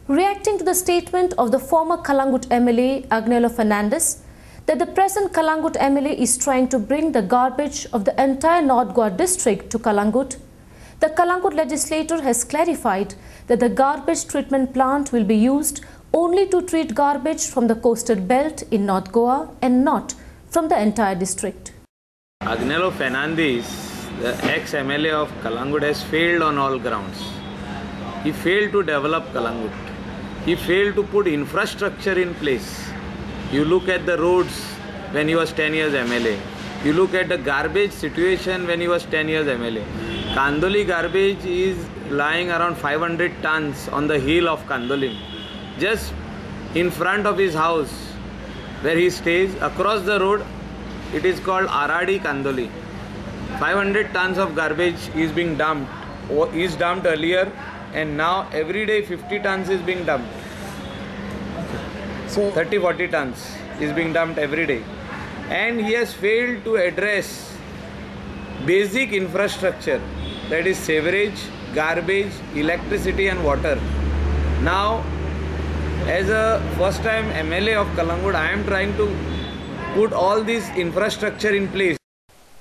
reacting to the statement of the former Kalangut MLA Agnello Fernandes that the present Kalangut MLA is trying to bring the garbage of the entire North Goa district to Kalangut, the Kalangut legislature has clarified that the garbage treatment plant will be used only to treat garbage from the coastal belt in North Goa and not from the entire district. Agnello Fernandes, the ex-MLA of Kalangut, has failed on all grounds. He failed to develop Kalangut. He failed to put infrastructure in place. You look at the roads when he was 10 years MLA. You look at the garbage situation when he was 10 years MLA. Kandoli garbage is lying around 500 tons on the hill of Kandolim. Just in front of his house where he stays, across the road, it is called Aradi Kandoli. 500 tons of garbage is being dumped, or is dumped earlier, and now every day 50 tons is being dumped. So 30-40 tons is being dumped every day. And he has failed to address basic infrastructure, that is sewerage, garbage, electricity and water. Now, as a first time MLA of Kalangut, I am trying to put all this infrastructure in place.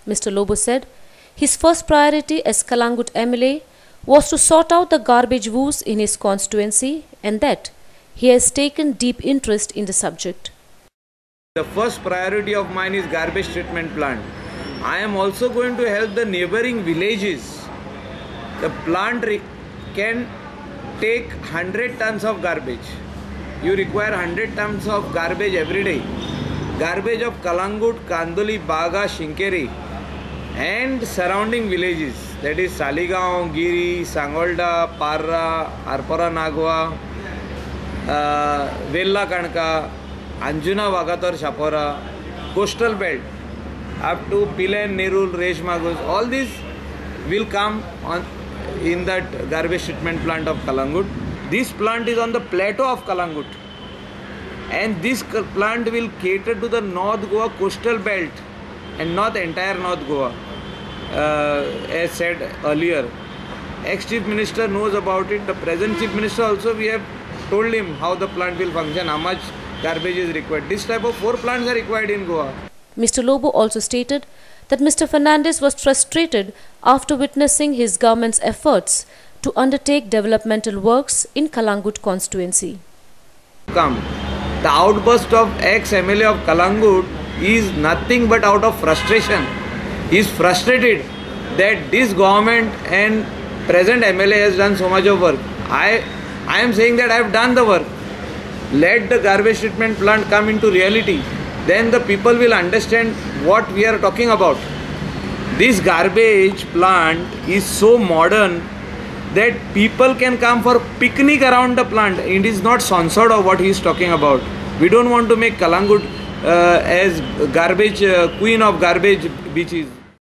Mr. Lobo said his first priority as Kalangut MLA was to sort out the garbage woes in his constituency and that he has taken deep interest in the subject. The first priority of mine is garbage treatment plant. I am also going to help the neighboring villages. The plant can take 100 tons of garbage. You require 100 tons of garbage every day. Garbage of Kalangut, Kandoli, Baga, Shinkeri and surrounding villages, that is Saligaon, Giri, Sangolda, Parra, Arpara Nagwa, Vella Kanka, Anjuna Vagator Shapora, coastal belt up to Pilen, Nerul, Reshmagus, all these will come on in that garbage treatment plant of Kalangut. This plant is on the plateau of Kalangut, and this plant will cater to the North Goa coastal belt and not the entire North Goa. As said earlier, ex-Chief Minister knows about it. The present Chief Minister also, we have told him how the plant will function, how much garbage is required. This type of 4 plants are required in Goa. Mr. Lobo also stated that Mr. Fernandes was frustrated after witnessing his government's efforts to undertake developmental works in Kalangut constituency. The outburst of ex-MLA of Kalangut is nothing but out of frustration. He is frustrated that this government and present MLA has done so much of work. I am saying that I have done the work. Let the garbage treatment plant come into reality. Then the people will understand what we are talking about. This garbage plant is so modern that people can come for picnic around the plant. It is not censored of what he is talking about. We don't want to make Kalangut as garbage, queen of garbage beaches.